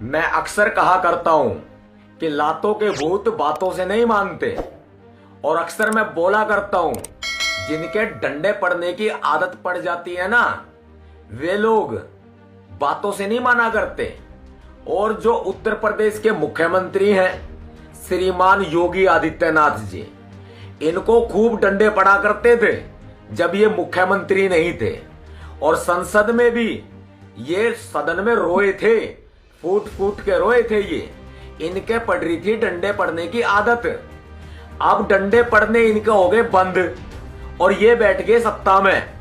मैं अक्सर कहा करता हूं कि लातों के भूत बातों से नहीं मानते। और अक्सर मैं बोला करता हूं, जिनके डंडे पड़ने की आदत पड़ जाती है ना, वे लोग बातों से नहीं माना करते। और जो उत्तर प्रदेश के मुख्यमंत्री हैं श्रीमान योगी आदित्यनाथ जी, इनको खूब डंडे पड़ा करते थे जब ये मुख्यमंत्री नहीं थे। और संसद में भी ये सदन में रोए थे, फूट फूट के रोए थे। ये इनके पड़ रही थी डंडे पड़ने की आदत। अब डंडे पड़ने इनके हो गए बंद और ये बैठ गए सत्ता में।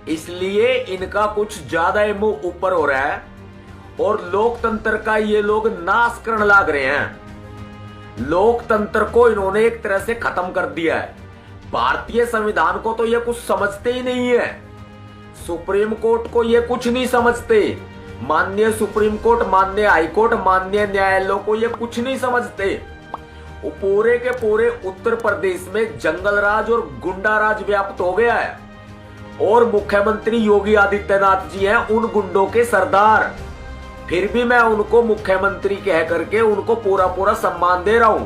इसलिए इनका कुछ ज्यादा ही मुंह ऊपर हो रहा है और लोकतंत्र का ये लोग नाश करने लग रहे हैं। लोकतंत्र को इन्होंने एक तरह से खत्म कर दिया है। भारतीय संविधान को तो ये कुछ समझते ही नहीं है। सुप्रीम कोर्ट को ये कुछ नहीं समझते। माननीय सुप्रीम कोर्ट, माननीय हाई कोर्ट, माननीय न्यायालयों को ये कुछ नहीं समझते। वो पूरे के पूरे उत्तर प्रदेश में जंगल राज और गुंडा राज व्याप्त हो गया है। और मुख्यमंत्री योगी आदित्यनाथ जी हैं उन गुंडों के सरदार। फिर भी मैं उनको मुख्यमंत्री कह करके उनको पूरा पूरा सम्मान दे रहा हूं,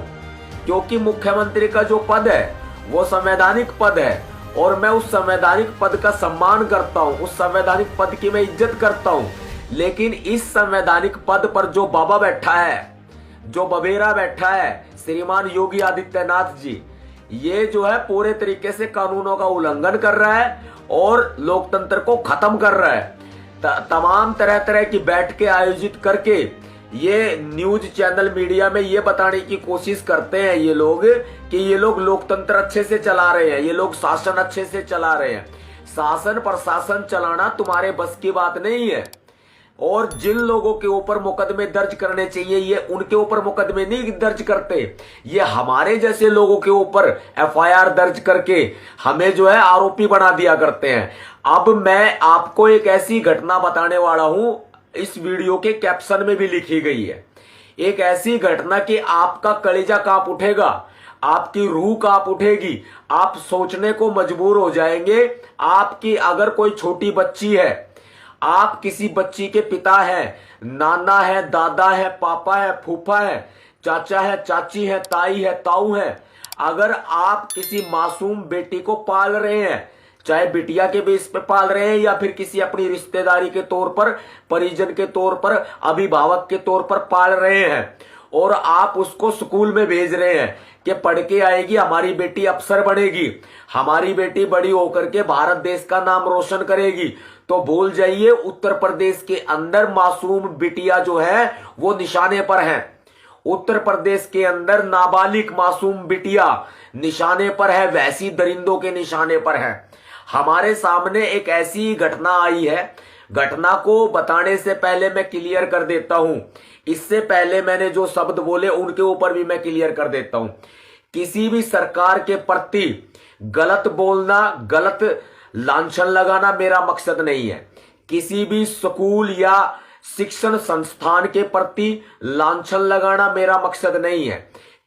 क्योंकि मुख्यमंत्री का जो पद है वो संवैधानिक पद है और मैं उस संवैधानिक पद का सम्मान करता हूं, उस संवैधानिक पद की मैं इज्जत करता हूं। लेकिन इस संवैधानिक पद पर जो बाबा बैठा है, जो बबेरा बैठा है श्रीमान योगी आदित्यनाथ जी, ये जो है पूरे तरीके से कानूनों का उल्लंघन कर रहा है और लोकतंत्र को खत्म कर रहा है। तमाम तरह तरह की बैठकें आयोजित करके ये न्यूज चैनल मीडिया में ये बताने की कोशिश करते हैं ये लोग कि ये लोग लोकतंत्र अच्छे से चला रहे हैं, ये लोग शासन अच्छे से चला रहे हैं। शासन प्रशासन चलाना तुम्हारे बस की बात नहीं है। और जिन लोगों के ऊपर मुकदमे दर्ज करने चाहिए ये उनके ऊपर मुकदमे नहीं दर्ज करते। ये हमारे जैसे लोगों के ऊपर एफआईआर दर्ज करके हमें जो है आरोपी बना दिया करते हैं। अब मैं आपको एक ऐसी घटना बताने वाला हूं, इस वीडियो के कैप्शन में भी लिखी गई है। एक ऐसी घटना कि आपका कलेजा कांप उठेगा, आपकी रूह कांप उठेगी, आप सोचने को मजबूर हो जाएंगे। आपकी अगर कोई छोटी बच्ची है, आप किसी बच्ची के पिता हैं, नाना है, दादा है, पापा है, फूफा है, चाचा है, चाची है, ताई है, ताऊ है, अगर आप किसी मासूम बेटी को पाल रहे हैं, चाहे बिटिया के बेस पे पाल रहे हैं या फिर किसी अपनी रिश्तेदारी के तौर पर, परिजन के तौर पर, अभिभावक के तौर पर पाल रहे हैं और आप उसको स्कूल में भेज रहे हैं कि पढ़ के आएगी, हमारी बेटी अफसर बनेगी, हमारी बेटी बड़ी होकर के भारत देश का नाम रोशन करेगी, तो भूल जाइए उत्तर प्रदेश के अंदर मासूम बिटिया जो है वो निशाने पर है। उत्तर प्रदेश के अंदर नाबालिग मासूम बिटिया निशाने पर है, वैसी दरिंदों के निशाने पर है। हमारे सामने एक ऐसी घटना आई है। घटना को बताने से पहले मैं क्लियर कर देता हूं, इससे पहले मैंने जो शब्द बोले उनके ऊपर भी मैं क्लियर कर देता हूं। किसी भी सरकार के प्रति गलत बोलना, गलत लांछन लगाना मेरा मकसद नहीं है। किसी भी स्कूल या शिक्षण संस्थान के प्रति लांछन लगाना मेरा मकसद नहीं है।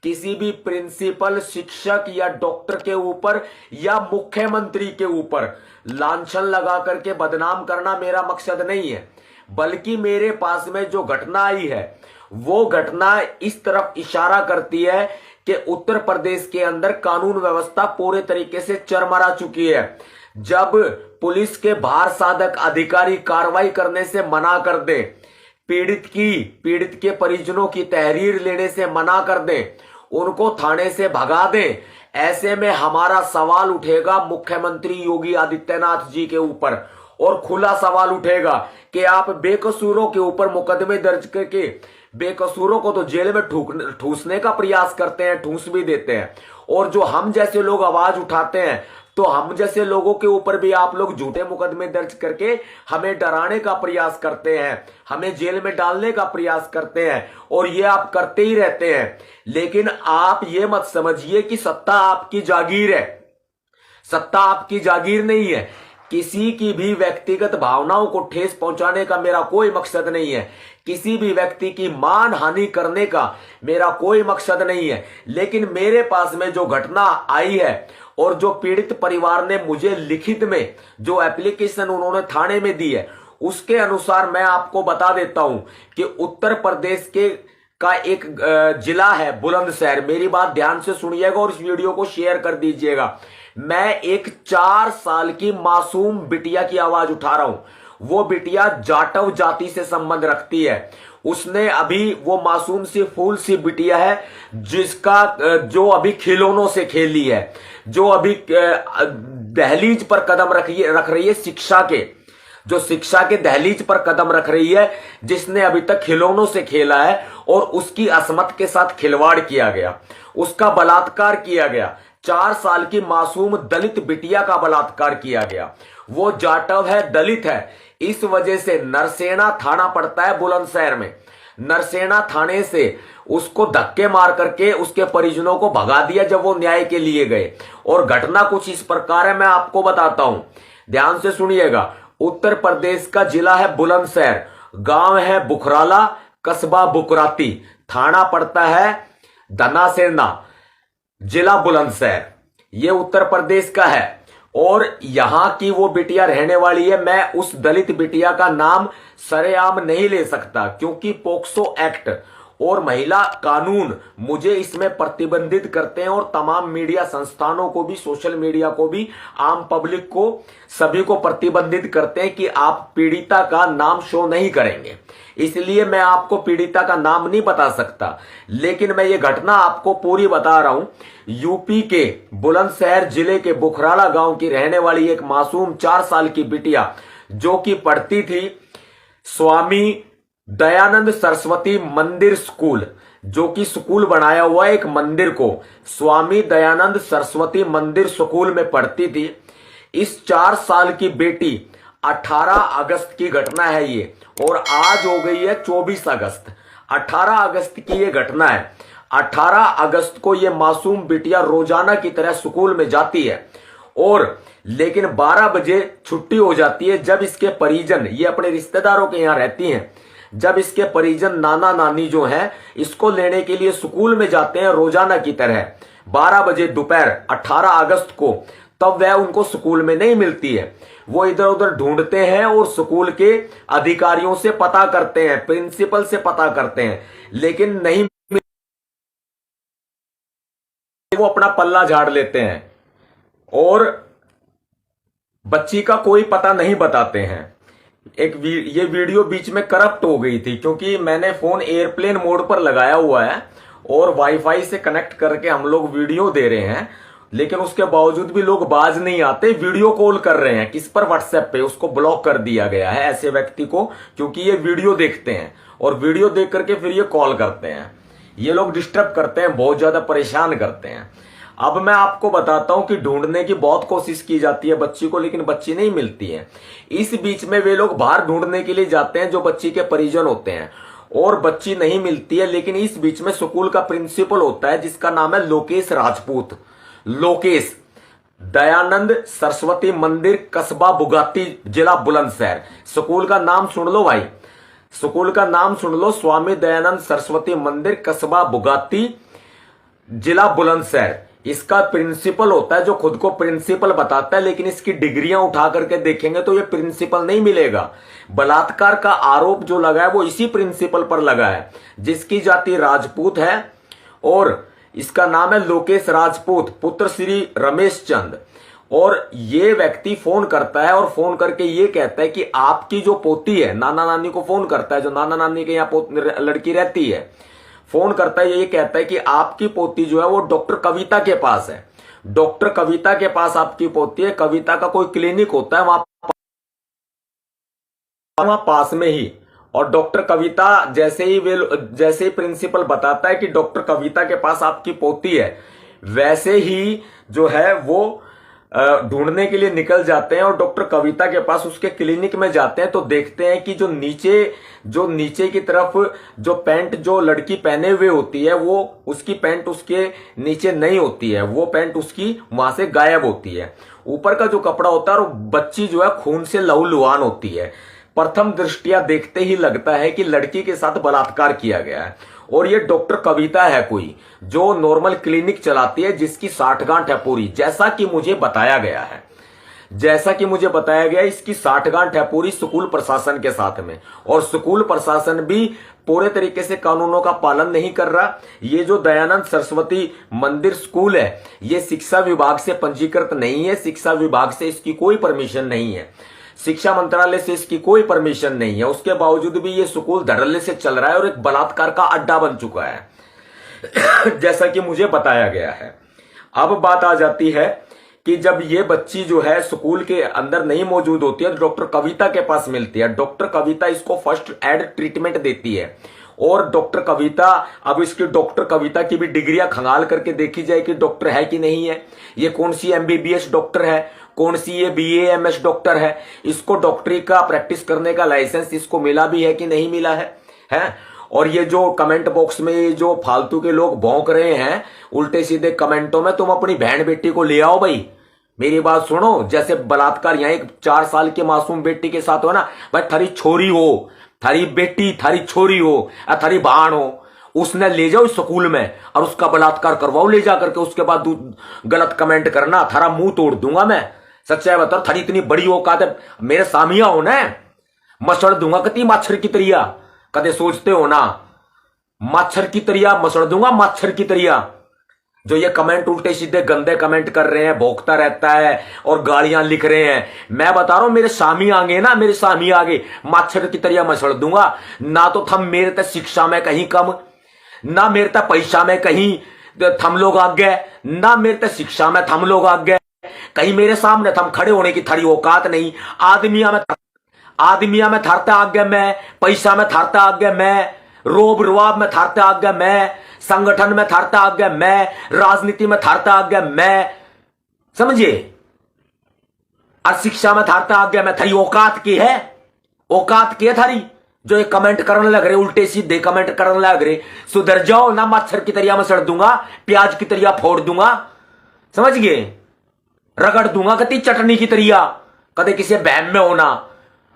किसी भी प्रिंसिपल, शिक्षक या डॉक्टर के ऊपर या मुख्यमंत्री के ऊपर लांछन लगा करके बदनाम करना मेरा मकसद नहीं है। बल्कि मेरे पास में जो घटना आई है वो घटना इस तरफ इशारा करती है कि उत्तर प्रदेश के अंदर कानून व्यवस्था पूरे तरीके से चरमरा चुकी है। जब पुलिस के भार साधक अधिकारी कार्रवाई करने से मना कर दे, पीड़ित के परिजनों की तहरीर लेने से मना कर दे, उनको थाने से भगा दे, ऐसे में हमारा सवाल उठेगा मुख्यमंत्री योगी आदित्यनाथ जी के ऊपर। और खुला सवाल उठेगा कि आप बेकसूरों के ऊपर मुकदमे दर्ज करके बेकसूरों को तो जेल में ठूसने का प्रयास करते हैं, ठूस भी देते हैं। और जो हम जैसे लोग आवाज उठाते हैं तो हम जैसे लोगों के ऊपर भी आप लोग झूठे मुकदमे दर्ज करके हमें डराने का प्रयास करते हैं, हमें जेल में डालने का प्रयास करते हैं। और ये आप करते ही रहते हैं। लेकिन आप ये मत समझिए कि सत्ता आपकी जागीर है। सत्ता आपकी जागीर नहीं है। किसी की भी व्यक्तिगत भावनाओं को ठेस पहुंचाने का मेरा कोई मकसद नहीं है। किसी भी व्यक्ति की मान हानि करने का मेरा कोई मकसद नहीं है। लेकिन मेरे पास में जो घटना आई है और जो पीड़ित परिवार ने मुझे लिखित में जो एप्लीकेशन उन्होंने थाने में दी है उसके अनुसार मैं आपको बता देता हूं कि उत्तर प्रदेश के का एक जिला है बुलंदशहर। मेरी बात ध्यान से सुनिएगा और इस वीडियो को शेयर कर दीजिएगा। मैं एक 4 साल की मासूम बिटिया की आवाज उठा रहा हूं। वो बिटिया जाटव जाति से संबंध रखती है। उसने अभी, वो मासूम सी फूल सी बिटिया है जिसका जो अभी खिलौनों से खेली है, जो अभी दहलीज पर कदम रख रही है शिक्षा के, जो शिक्षा के दहलीज पर कदम रख रही है, जिसने अभी तक खिलौनों से खेला है और उसकी असमत के साथ खिलवाड़ किया गया, उसका बलात्कार किया गया। 4 साल की मासूम दलित बिटिया का बलात्कार किया गया। वो जाटव है, दलित है। इस वजह से नरसेना थाना पड़ता है बुलंदशहर में। नरसेना थाने से उसको धक्के मार करके उसके परिजनों को भगा दिया जब वो न्याय के लिए गए। और घटना कुछ इस प्रकार है, मैं आपको बताता हूं, ध्यान से सुनिएगा। उत्तर प्रदेश का जिला है बुलंदशहर, गांव है बुखराला, कस्बा बुकराती, थाना पड़ता है धनासेना, जिला बुलंदशहर। ये उत्तर प्रदेश का है और यहां की वो बिटिया रहने वाली है। मैं उस दलित बिटिया का नाम सरेआम नहीं ले सकता क्योंकि पोक्सो एक्ट और महिला कानून मुझे इसमें प्रतिबंधित करते हैं और तमाम मीडिया संस्थानों को भी, सोशल मीडिया को भी, आम पब्लिक को, सभी को प्रतिबंधित करते हैं कि आप पीड़िता का नाम शो नहीं करेंगे। इसलिए मैं आपको पीड़िता का नाम नहीं बता सकता, लेकिन मैं ये घटना आपको पूरी बता रहा हूं। यूपी के बुलंदशहर जिले के बुखराला गांव की रहने वाली एक मासूम 4 साल की बिटिया जो कि पढ़ती थी स्वामी दयानंद सरस्वती मंदिर स्कूल, जो कि स्कूल बनाया हुआ है एक मंदिर को, स्वामी दयानंद सरस्वती मंदिर स्कूल में पढ़ती थी। इस 4 साल की बेटी 18 अगस्त की घटना है ये, और आज हो गई है 24 अगस्त। 18 अगस्त की ये घटना है। 18 अगस्त को ये मासूम बिटिया रोजाना की तरह स्कूल में जाती है और लेकिन 12 बजे छुट्टी हो जाती है। जब इसके परिजन, ये अपने रिश्तेदारों के यहां रहती हैं, जब इसके परिजन नाना नानी जो हैं इसको लेने के लिए स्कूल में जाते हैं रोजाना की तरह 12 बजे दोपहर 18 अगस्त को, तब वह उनको स्कूल में नहीं मिलती है। वो इधर उधर ढूंढते हैं और स्कूल के अधिकारियों से पता करते हैं, प्रिंसिपल से पता करते हैं, लेकिन नहीं, वो अपना पल्ला झाड़ लेते हैं और बच्ची का कोई पता नहीं बताते हैं। ये वीडियो बीच में करप्ट हो गई थी क्योंकि मैंने फोन एयरप्लेन मोड पर लगाया हुआ है और वाईफाई से कनेक्ट करके हम लोग वीडियो दे रहे हैं, लेकिन उसके बावजूद भी लोग बाज नहीं आते, वीडियो कॉल कर रहे हैं। किस पर? व्हाट्सएप पे। उसको ब्लॉक कर दिया गया है ऐसे व्यक्ति को, क्योंकि ये वीडियो देखते हैं और वीडियो देख करके फिर ये कॉल करते हैं। ये लोग डिस्टर्ब करते हैं, बहुत ज्यादा परेशान करते हैं। अब मैं आपको बताता हूं कि ढूंढने की बहुत कोशिश की जाती है बच्ची को, लेकिन बच्ची नहीं मिलती है। इस बीच में वे लोग बाहर ढूंढने के लिए जाते हैं जो बच्ची के परिजन होते हैं, और बच्ची नहीं मिलती है। लेकिन इस बीच में स्कूल का प्रिंसिपल होता है जिसका नाम है लोकेश राजपूत, लोकेश, दयानंद सरस्वती मंदिर, कस्बा बुगाती, जिला बुलंदशहर। स्कूल का नाम सुन लो भाई, स्कूल का नाम सुन लो, स्वामी दयानंद सरस्वती मंदिर, कस्बा बुगाती, जिला बुलंदशहर। इसका प्रिंसिपल होता है जो खुद को प्रिंसिपल बताता है, लेकिन इसकी डिग्रियां उठा करके देखेंगे तो ये प्रिंसिपल नहीं मिलेगा। बलात्कार का आरोप जो लगा है वो इसी प्रिंसिपल पर लगा है, जिसकी जाति राजपूत है और इसका नाम है लोकेश राजपूत, पुत्र श्री रमेश चंद। और ये व्यक्ति फोन करता है और फोन करके ये कहता है कि आपकी जो पोती है, नाना नानी को फोन करता है, जो नाना नानी के यहाँ लड़की रहती है, फोन करता है, ये कहता है कि आपकी पोती जो है वो डॉक्टर कविता के पास है, डॉक्टर कविता के पास आपकी पोती है। कविता का कोई क्लिनिक होता है वहां पास में ही, और डॉक्टर कविता जैसे ही प्रिंसिपल बताता है कि डॉक्टर कविता के पास आपकी पोती है, वैसे ही जो है वो ढूंढने के लिए निकल जाते हैं और डॉक्टर कविता के पास उसके क्लिनिक में जाते हैं। तो देखते हैं कि जो नीचे की तरफ जो पैंट जो लड़की पहने हुए होती है, वो उसकी पैंट उसके नीचे नहीं होती है, वो पैंट उसकी वहां से गायब होती है। ऊपर का जो कपड़ा होता है, और बच्ची जो है खून से लहूलुहान होती है। प्रथम दृष्टिया देखते ही लगता है कि लड़की के साथ बलात्कार किया गया है, और ये डॉक्टर कविता है कोई जो नॉर्मल क्लिनिक चलाती है, जिसकी साठगांठ है पूरी, जैसा कि मुझे बताया गया है। जैसा कि मुझे बताया गया, इसकी साठगांठ है पूरी स्कूल प्रशासन के साथ में, और स्कूल प्रशासन भी पूरे तरीके से कानूनों का पालन नहीं कर रहा। ये जो दयानंद सरस्वती मंदिर स्कूल है, ये शिक्षा विभाग से पंजीकृत नहीं है, शिक्षा विभाग से इसकी कोई परमिशन नहीं है, शिक्षा मंत्रालय से इसकी कोई परमिशन नहीं है। उसके बावजूद भी ये स्कूल धड़ल्ले से चल रहा है और एक बलात्कार का अड्डा बन चुका है जैसा कि मुझे बताया गया है। अब बात आ जाती है कि जब ये बच्ची जो है स्कूल के अंदर नहीं मौजूद होती है, तो डॉक्टर कविता के पास मिलती है। डॉक्टर कविता इसको फर्स्ट एड ट्रीटमेंट देती है, और डॉक्टर कविता, अब इसकी डॉक्टर कविता की भी डिग्रियां खंगाल करके देखी जाए कि डॉक्टर है कि नहीं है, ये कौन सी एमबीबीएस डॉक्टर है, कौन सी ये बीएएमएस डॉक्टर है, इसको डॉक्टरी का प्रैक्टिस करने का लाइसेंस इसको मिला भी है कि नहीं मिला है? और ये जो कमेंट बॉक्स में जो फालतू के लोग भौंक रहे हैं उल्टे सीधे कमेंटों में, तुम अपनी बहन बेटी को ले आओ भाई, मेरी बात सुनो। जैसे बलात्कार यहाँ एक 4 साल की मासूम बेटी के साथ हो ना, भाई थारी छोरी हो, थारी बेटी, थारी छोरी हो, थारी बहन हो, उसने ले जाओ स्कूल में और उसका बलात्कार करवाओ ले जा करके, उसके बाद गलत कमेंट करना, थारा मुंह तोड़ दूंगा मैं। सच्चाई बताओ, थारी इतनी बड़ी औकात है, मेरे सामिया हो ना, मसड़ दूंगा कति मच्छर की तरिया। कदे सोचते हो ना, मच्छर की तरिया मसड़ दूंगा, मच्छर की तरिया। जो ये कमेंट उल्टे सीधे गंदे कमेंट कर रहे हैं, भोंकता रहता है और गालियां लिख रहे हैं, मैं बता रहा हूं मेरे सामी आगे ना, मेरे सामी आगे मच्छर की तरिया मसड़ दूंगा। ना तो थम मेरे तक शिक्षा में कहीं कम, ना मेरे तक पैसा में कहीं थम लोग आगे, ना मेरे तक शिक्षा में थम लोग आगे, कहीं मेरे सामने थम खड़े होने की थारी औकात नहीं। आदमिया में थारते आगे मैं, पैसा में थारते आगे मैं, रोब रुआब में थारते आगे मैं, संगठन में थारते आगे मैं, राजनीति में थारते आगे मैं, समझिए, और शिक्षा में थारते आगे मैं। थारी औकात की है, औकात की है थारी, जो ये कमेंट करने लग रहे, उल्टे सीधे कमेंट करने लग रहे। सुधर जाओ ना, मच्छर की तरिया में सड़ दूंगा, प्याज की तरिया फोड़ दूंगा, समझ गए, रगड़ दूंगा कति चटनी की तरिया। कदे किसी बहन में होना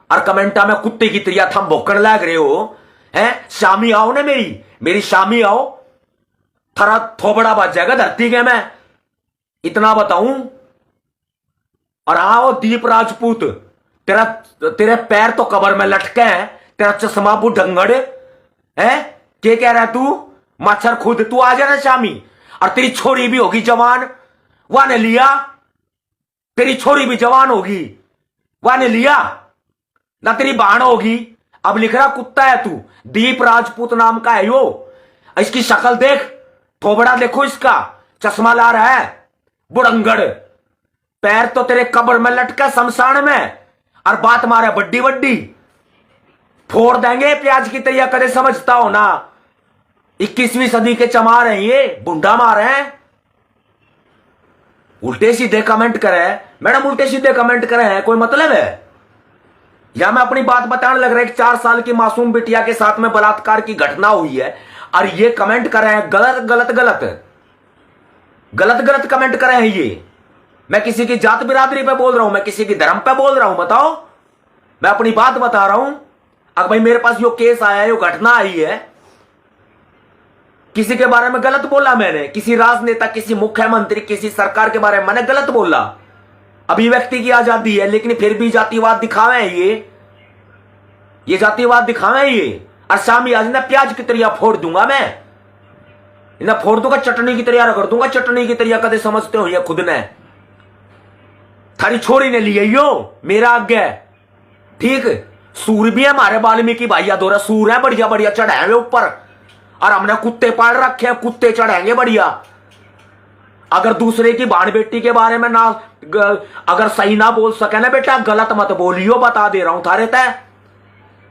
और कमेंटा में कुत्ते की तरिया थम भोकन लग रहे हो हैं। शामी आओ ना, मेरी शामी आओ, थारा थोबड़ा बच जाएगा धरती के, मैं इतना बताऊं। और आओ दीप राजपूत, तेरे पैर तो कबर में लटके हैं, तेरा चश्मा बुढ़ंगड़ है, क्या कह रहा है तू, मच्छर खुद तू आ जाना शामी। और तेरी छोरी भी होगी जवान, वह ने लिया, तेरी छोरी भी जवान होगी, वह ने लिया ना, तेरी बहन होगी। अब लिख रहा कुत्ता है तू, दीप राजपूत नाम का है यो, इसकी शक्ल देख, थोबड़ा देखो इसका, चश्मा ला रहा है, बुढ़ंगड़, पैर तो तेरे कब्र में लटका शमशान में, और बात मारे बड्डी बड्डी, फोड़ देंगे प्याज की तैया। कदे समझता हो ना, 21वीं सदी के चमार हैं ये, बुंडा मारे हैं। उल्टे सीधे कमेंट करे मैडम, उल्टे सीधे कमेंट करे हैं, कोई मतलब है? या मैं अपनी बात बताने लग रहा है, 4 साल की मासूम बिटिया के साथ में बलात्कार की घटना हुई है, और ये कमेंट कर रहे हैं गलत गलत गलत गलत गलत कमेंट कर रहे हैं ये। मैं किसी की जात बिरादरी पे बोल रहा हूं, मैं किसी की धर्म पे बोल रहा हूं, बताओ, मैं अपनी बात बता रहा हूं। अब भाई मेरे पास यो केस आया है, यो घटना आई है, किसी के बारे में गलत बोला मैंने, किसी राजनेता, किसी मुख्यमंत्री, किसी सरकार के बारे में मैंने गलत बोला, अभिव्यक्ति की आजादी है, लेकिन फिर भी जातिवाद दिखावे हैं ये जातिवाद दिखावे ये। और शामी आज ना प्याज की तरिया फोड़ दूंगा मैं, इन्हें फोड़ दूंगा, चटनी की तरिया रगड़ दूंगा, चटनी की तरिया। कदे समझते हो ये खुद ने, थारी छोरी ने लिए यो मेरा आगे, ठीक। सूर भी है हमारे वाल्मीकि भाइया दोरा, सूर है बढ़िया बढ़िया, चढ़ाए ऊपर, और हमने कुत्ते पाल रखे हैं, कुत्ते चढ़ाएंगे बढ़िया। अगर दूसरे की बाण बेटी के बारे में ना अगर सही ना बोल सके ना बेटा, गलत मत बोलियो, बता दे रहा हूं थारे तय।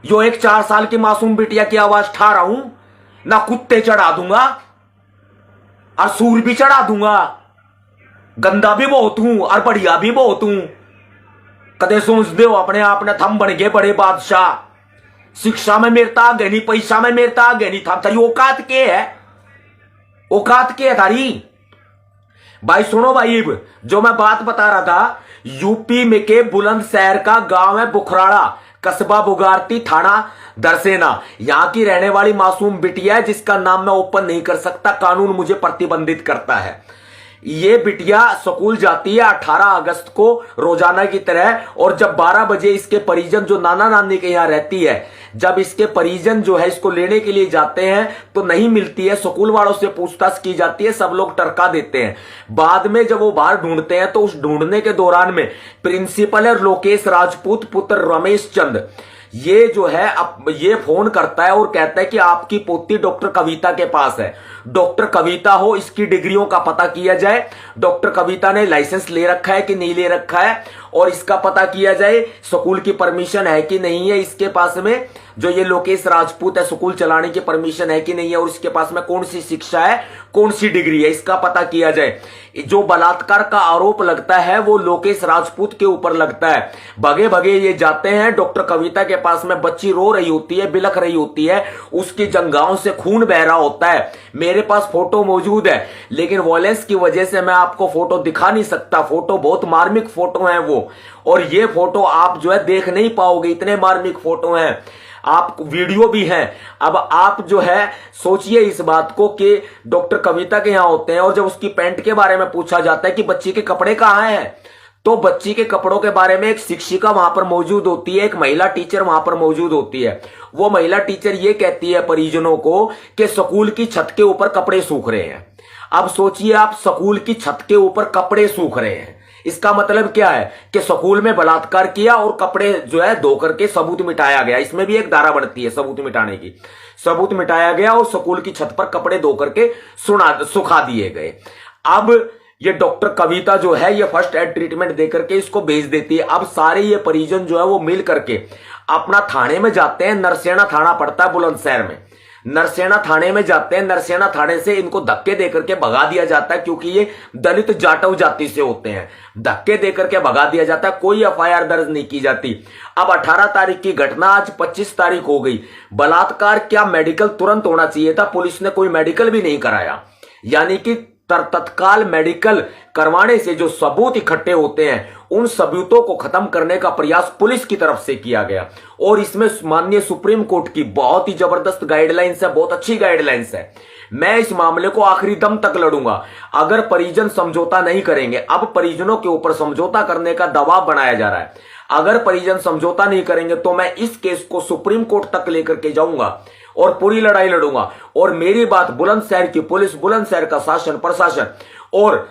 जो एक 4 साल की मासूम बिटिया की आवाज ठा रहा हूं ना, कुत्ते चढ़ा दूंगा और सूर भी चढ़ा दूंगा, गंदा भी बहुत हूं और बढ़िया भी बहुत हूं। कदे सोच दे हो अपने आप ने थम बन गए बड़े बादशाह, शिक्षा में मेरता आगे नहीं, पैसा में मेरता आगे नहीं, था तारी औकात के है, औकात के है तारी। भाई सुनो भाई, जो मैं बात बता रहा था, यूपी में के बुलंदशहर का गांव है बुखराड़ा, कस्बा बुगारती, थाना दरसेना। यहां की रहने वाली मासूम बिटिया है, जिसका नाम मैं ओपन नहीं कर सकता, कानून मुझे प्रतिबंधित करता है। ये बिटिया स्कूल जाती है 18 अगस्त को रोजाना की तरह, और जब 12 बजे इसके परिजन जो नाना नानी के यहां रहती है, जब इसके परिजन जो है इसको लेने के लिए जाते हैं तो नहीं मिलती है। स्कूल वालों से पूछताछ की जाती है, सब लोग टरका देते हैं। बाद में जब वो बाहर ढूंढते हैं तो उस ढूंढने के दौरान में प्रिंसिपल है लोकेश राजपूत पुत्र रमेश चंद, ये जो है अब ये फोन करता है और कहता है कि आपकी पोती डॉक्टर कविता के पास है। डॉक्टर कविता हो, इसकी डिग्रियों का पता किया जाए, डॉक्टर कविता ने लाइसेंस ले रखा है कि नहीं ले रखा है, और इसका पता किया जाए स्कूल की परमिशन है कि नहीं है इसके पास में। जो ये लोकेश राजपूत है, स्कूल चलाने की परमिशन है कि नहीं है, और इसके पास में कौन सी शिक्षा है, कौन सी डिग्री है, इसका पता किया जाए। जो बलात्कार का आरोप लगता है वो लोकेश राजपूत के ऊपर लगता है। भगे भगे ये जाते हैं डॉक्टर कविता के पास में, बच्ची रो रही होती है, बिलख रही होती है, उसकी जंघाओं से खून बह रहा होता है। मेरे पास फोटो मौजूद है, लेकिन वॉयलेंस की वजह से मैं आपको फोटो दिखा नहीं सकता। फोटो बहुत मार्मिक फोटो है वो, और ये फोटो आप जो है देख नहीं पाओगे, इतने मार्मिक फोटो हैं। आप वीडियो भी हैं। अब आप जो है सोचिए इस बात को कि डॉक्टर कविता के यहां होते हैं, और जब उसकी पैंट के बारे में पूछा जाता है कि बच्ची के कपड़े कहां हैं, तो बच्ची के कपड़ों के बारे में एक शिक्षिका वहां पर मौजूद होती है, एक महिला टीचर वहां पर मौजूद होती है। वो महिला टीचर ये कहती है परिजनों को कि स्कूल की छत के ऊपर कपड़े सूख रहे हैं। अब सोचिए आप, स्कूल की छत के ऊपर कपड़े सूख रहे हैं, इसका मतलब क्या है कि स्कूल में बलात्कार किया और कपड़े जो है धो करके सबूत मिटाया गया। इसमें भी एक धारा बढ़ती है सबूत मिटाने की। सबूत मिटाया गया और स्कूल की छत पर कपड़े धो करके सुखा दिए गए। अब ये डॉक्टर कविता जो है ये फर्स्ट एड ट्रीटमेंट देकर के इसको भेज देती है। अब सारे ये परिजन जो है वो मिल करके अपना थाने में जाते हैं। नरसेना थाना पड़ता है बुलंदशहर में। नरसेना थाने में जाते हैं। नरसेना थाने से इनको धक्के देकर के भगा दिया जाता है, क्योंकि ये दलित जाटव जाति से होते हैं। धक्के देकर के भगा दिया जाता है, कोई एफआईआर दर्ज नहीं की जाती। अब 18 तारीख की घटना, आज 25 तारीख हो गई। बलात्कार क्या मेडिकल तुरंत होना चाहिए था, पुलिस ने कोई मेडिकल भी नहीं कराया। यानी कि तत्काल मेडिकल करवाने से जो सबूत इकट्ठे होते हैं उन सबूतों को खत्म करने का प्रयास पुलिस की तरफ से किया गया। और इसमें माननीय सुप्रीम कोर्ट की बहुत ही जबरदस्त गाइडलाइंस है, बहुत अच्छी गाइडलाइंस है। मैं इस मामले को आखिरी दम तक लड़ूंगा। अगर परिजन समझौता नहीं करेंगे, अब परिजनों के ऊपर समझौता करने का दबाव बनाया जा रहा है, अगर परिजन समझौता नहीं करेंगे तो मैं इस केस को सुप्रीम कोर्ट तक लेकर के जाऊंगा और पूरी लड़ाई लड़ूंगा। और मेरी बात बुलंदशहर की पुलिस, बुलंदशहर का शासन प्रशासन और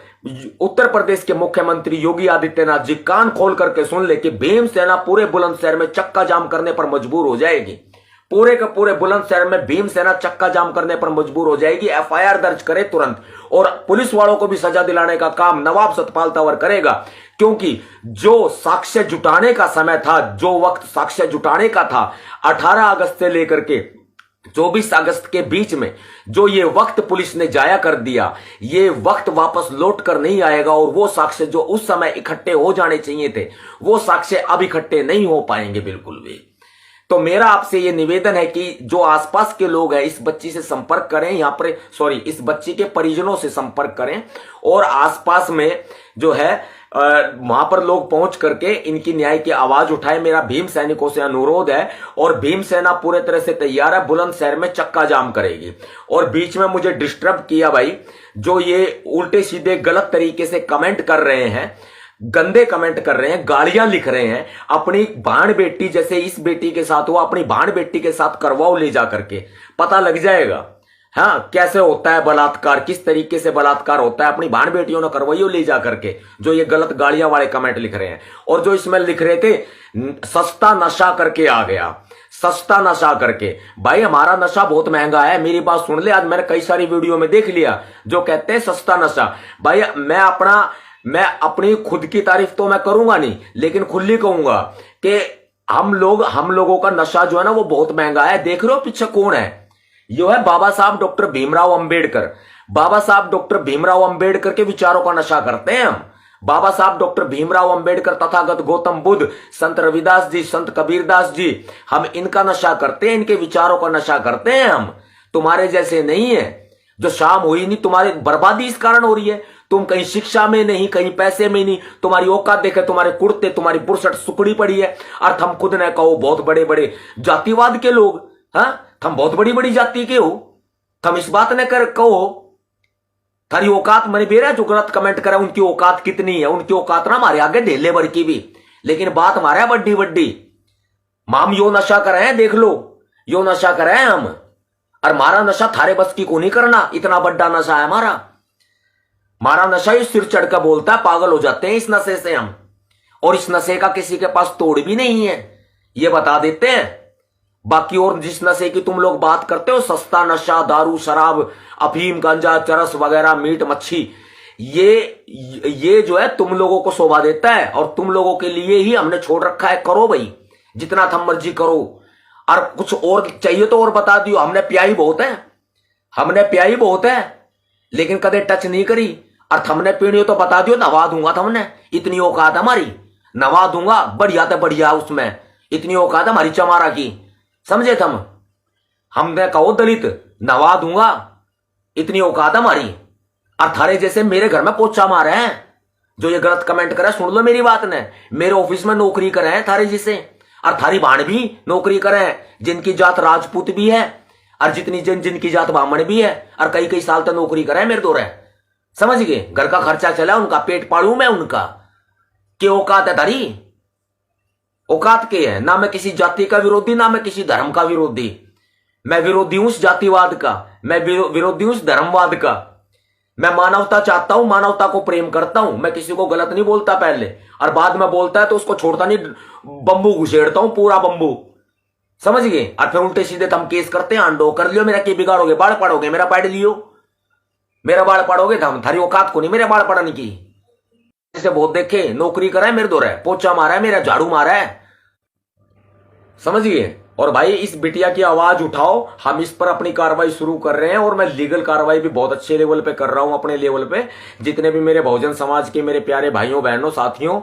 उत्तर प्रदेश के मुख्यमंत्री योगी आदित्यनाथ जी कान खोल करके सुन ले कि भीमसेना पूरे बुलंदशहर में चक्का जाम करने पर मजबूर हो जाएगी। पूरे के पूरे बुलंदशहर में भीमसेना चक्का जाम करने पर मजबूर हो जाएगी। एफआईआर दर्ज करे तुरंत, और पुलिस वालों को भी सजा दिलाने का काम नवाब सतपाल तंवर करेगा। क्योंकि जो साक्ष्य जुटाने का समय था, जो वक्त साक्ष्य जुटाने का था, 18 अगस्त से लेकर के 24 अगस्त के बीच में जो ये वक्त पुलिस ने जाया कर दिया, ये वक्त वापस लौट कर नहीं आएगा। और वो साक्ष्य जो उस समय इकट्ठे हो जाने चाहिए थे, वो साक्ष्य अब इकट्ठे नहीं हो पाएंगे बिल्कुल भी। तो मेरा आपसे ये निवेदन है कि जो आसपास के लोग हैं इस बच्ची से संपर्क करें, यहां पर इस बच्ची के परिजनों से संपर्क करें, और आसपास में जो है वहां पर लोग पहुंच करके इनकी न्याय की आवाज उठाए। मेरा भीम सैनिकों से अनुरोध है, और भीम सेना पूरे तरह से तैयार है, बुलंदशहर में चक्का जाम करेगी। और बीच में मुझे डिस्टर्ब किया भाई, जो ये उल्टे सीधे गलत तरीके से कमेंट कर रहे हैं, गंदे कमेंट कर रहे हैं, गालियां लिख रहे हैं। अपनी भाण बेटी जैसे इस बेटी के साथ हुआ, अपनी भाण बेटी के साथ करवाओ ले जा करके, पता लग जाएगा हाँ कैसे होता है बलात्कार, किस तरीके से बलात्कार होता है। अपनी भाण बेटियों ने करवाइयो ले जा करके, जो ये गलत गालियां वाले कमेंट लिख रहे हैं। और जो इसमें लिख रहे थे सस्ता नशा करके आ गया, सस्ता नशा करके, भाई हमारा नशा बहुत महंगा है। मेरी बात सुन ले, आज मैंने कई सारी वीडियो में देख लिया जो कहते हैं सस्ता नशा। भाई मैं अपनी खुद की तारीफ तो मैं करूंगा नहीं, लेकिन खुली कहूंगा कि हम लोगों का नशा जो है ना वो बहुत महंगा है। देख रहे हो पीछे कौन है, यो है बाबा साहब डॉक्टर भीमराव अंबेडकर। बाबा साहब डॉक्टर भीमराव अंबेडकर के विचारों का नशा करते हैं हम। बाबा साहब डॉक्टर भीमराव अंबेडकर, तथागत गौतम बुद्ध, संत रविदास जी, संत कबीरदास जी, हम इनका नशा करते हैं, इनके विचारों का नशा करते हैं हम। तुम्हारे जैसे नहीं है जो शाम हुई नहीं, तुम्हारी बर्बादी इस कारण हो रही है। तुम कहीं शिक्षा में नहीं, कहीं पैसे में नहीं, तुम्हारी औकात देखे तुम्हारे कुर्ते, तुम्हारी बुरसट सुकड़ी पड़ी है। और हम खुद न कहो बहुत बड़े बड़े जातिवाद के लोग, हाँ हम बहुत बड़ी बड़ी जाति के हो, हम इस बात न कर कहो थारी औकात मैंने बेरा जो गलत कमेंट करा उनकी औकात कितनी है, उनकी औकात ना हमारे आगे ढेले भर की भी, लेकिन बात हमारे बड्डी बड्डी। हम यो नशा करे हैं, देख लो यो नशा करे हैं हम, और हमारा नशा थारे बस की को नहीं करना, इतना बड़ा नशा है हमारा। हमारा नशा ही सिर चढ़ कर बोलता है, पागल हो जाते हैं इस नशे से हम, और इस नशे का किसी के पास तोड़ भी नहीं है, ये बता देते हैं। बाकी और जिस नशे की तुम लोग बात करते हो, सस्ता नशा, दारू, शराब, अफीम, गांजा, चरस वगैरह, मीट मच्छी, ये जो है तुम लोगों को शोभा देता है, और तुम लोगों के लिए ही हमने छोड़ रखा है। करो भाई जितना थम मर्जी करो, और कुछ और चाहिए तो और बता दियो, हमने प्याई बहुत है, हमने प्याई बहुत है, लेकिन कदे टच नहीं करी। और थमने पीनी हो तो बता दियो, नवा दूंगा थमने, इतनी औकात हमारी, नवा दूंगा बढ़िया तो बढ़िया, उसमें इतनी औकात हमारी चमारा की, समझे थम। हमने कहो दलित, नवा दूंगा, इतनी औकात हमारी। और थारे जैसे मेरे घर में पोछा मारे हैं जो ये गलत कमेंट करे, सुन लो मेरी बात ने, मेरे ऑफिस में नौकरी करे हैं थारे जिसे, और थारी भाण भी नौकरी करे जिनकी जात राजपूत भी है, और जिनकी जात ब्राह्मण भी है, और कई कई साल तक नौकरी करे मेरे दो रहे, समझ गए। घर का खर्चा चला उनका, पेट पालू मैं उनका। के औकात है थारी, औकात के है ना। मैं किसी जाति का विरोधी, ना मैं किसी धर्म का विरोधी, मैं विरोधी हूं उस जातिवाद का, मैं विरोधी हूं उस धर्मवाद का। मैं मानवता चाहता हूं, मानवता को प्रेम करता हूं, मैं किसी को गलत नहीं बोलता पहले, और बाद में बोलता है तो उसको छोड़ता नहीं, बंबू घुसेड़ता हूं, पूरा बंबू, समझ गए। और फिर उल्टे सीधे हम केस करते हैं, आंडो कर लियो, मेरा की बिगाड़ोगे, बाढ़ पड़ोगे, मेरा पाड़ लियो, मेरा बाढ़ पड़ोगे हम, थारी औकात को नहीं मेरे बाढ़ पड़ने की। जैसे बहुत देखे नौकरी करा है मेरे दो रहे, पोचा मारा है मेरा, झाड़ू मारा है, समझ गए। और भाई इस बिटिया की आवाज उठाओ, हम इस पर अपनी कार्रवाई शुरू कर रहे हैं, और मैं लीगल कार्रवाई भी बहुत अच्छे लेवल पे कर रहा हूं, अपने लेवल पे। जितने भी मेरे बहुजन समाज के मेरे प्यारे भाइयों बहनों साथियों,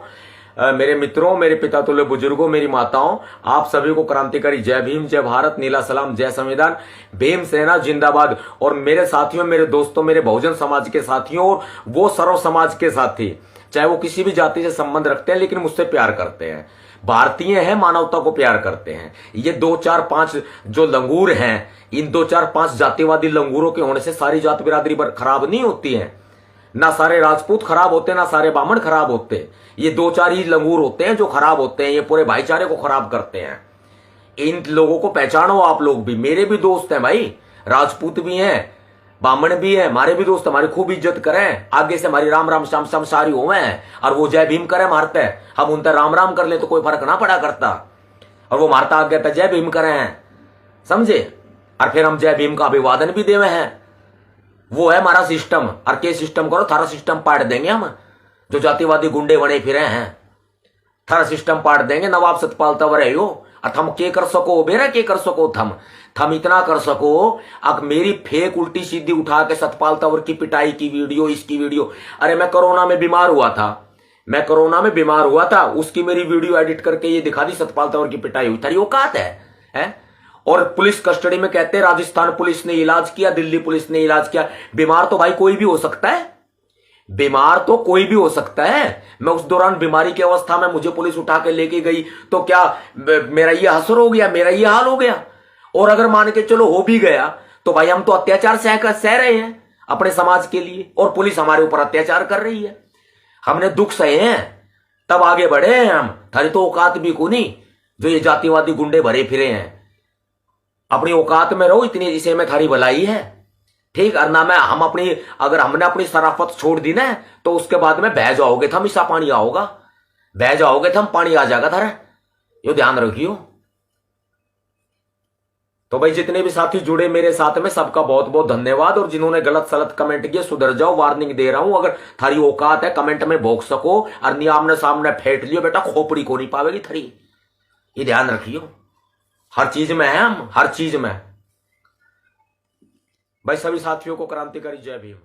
मेरे मित्रों, मेरे पिता तुल्य बुजुर्गों, मेरी माताओं, आप सभी को क्रांतिकारी जय भीम, जय भारत, नीला सलाम, जय संविधान, भीम सेना जिंदाबाद। और मेरे साथियों, मेरे दोस्तों, मेरे बहुजन समाज के साथियों, और वो सर्व समाज के साथी, चाहे वो किसी भी जाति से संबंध रखते हैं लेकिन मुझसे प्यार करते हैं, भारतीय हैं, मानवता को प्यार करते हैं। ये 2-4-5 जो लंगूर हैं, इन 2-4-5 जातिवादी लंगूरों के होने से सारी जात बिरादरी खराब नहीं होती है, ना सारे राजपूत खराब होते, ना सारे ब्राह्मण खराब होते। ये 2-4 ही लंगूर होते हैं जो खराब होते हैं, ये पूरे भाईचारे को खराब करते हैं। इन लोगों को पहचानो, आप लोग भी, मेरे भी दोस्त हैं भाई, राजपूत भी हैं, ब्राह्मण भी है, हमारे भी दोस्त, हमारी खूब इज्जत करें, आगे से हमारी राम राम श्याम श्याम सारी होवे हैं, और वो जय भीम करे मारते हैं, हम उनसे राम राम कर ले तो कोई फर्क ना पड़ा करता, और वो मारता आगे तो जय भीम करे हैं, समझे। और फिर हम जय भीम का अभिवादन भी देवे हैं, वो है हमारा सिस्टम। और के सिस्टम करो, थारा सिस्टम पाट देंगे हम, जो जातिवादी गुंडे बने फिरे हैं, थारा सिस्टम पाट देंगे। नवाब सतपाल तवर है यो, और थम के कर सको बेरा, के कर सको थम इतना कर सको। अब मेरी फेक उल्टी सीधी उठा के सतपाल तंवर की पिटाई की वीडियो, इसकी वीडियो, अरे मैं कोरोना में बीमार हुआ था, उसकी मेरी वीडियो एडिट करके ये दिखा दी, सतपाल तंवर की पिटाई हुई, थारी औकात है? और पुलिस कस्टडी में कहते हैं राजस्थान पुलिस ने इलाज किया, दिल्ली पुलिस ने इलाज किया। बीमार तो भाई कोई भी हो सकता है, बीमार तो कोई भी हो सकता है। मैं उस दौरान बीमारी की अवस्था में मुझे पुलिस उठा के लेके गई तो क्या मेरा ये असर हो गया, मेरा ये हाल हो गया? और अगर मान के चलो हो भी गया तो भाई हम तो अत्याचार सह रहे हैं अपने समाज के लिए, और पुलिस हमारे ऊपर अत्याचार कर रही है। हमने दुख सहे हैं तब आगे बढ़े हैं हम। थारी तो औकात भी को नहीं, जो ये जातिवादी गुंडे भरे फिरे हैं। अपनी औकात में रहो, इतनी इसे में थारी भलाई है, ठीक। और ना मैं हम अपनी, अगर हमने अपनी शराफत छोड़ दी ना तो उसके बाद में बह जाओगे थम, ईसा पानी आओगा, बह जाओगे थम, पानी आ जाएगा थारा, यो ध्यान रखियो। तो भाई जितने भी साथी जुड़े मेरे साथ में, सबका बहुत बहुत धन्यवाद। और जिन्होंने गलत सलत कमेंट किए, सुधर जाओ, वार्निंग दे रहा हूं। अगर थारी औकात है कमेंट में भोग सको, और आमने सामने फेंट लियो बेटा, खोपड़ी को नहीं पावेगी थारी, ये ध्यान रखियो। हर चीज में है हम, हर चीज में। भाई सभी साथियों को क्रांतिकारी जय भीम।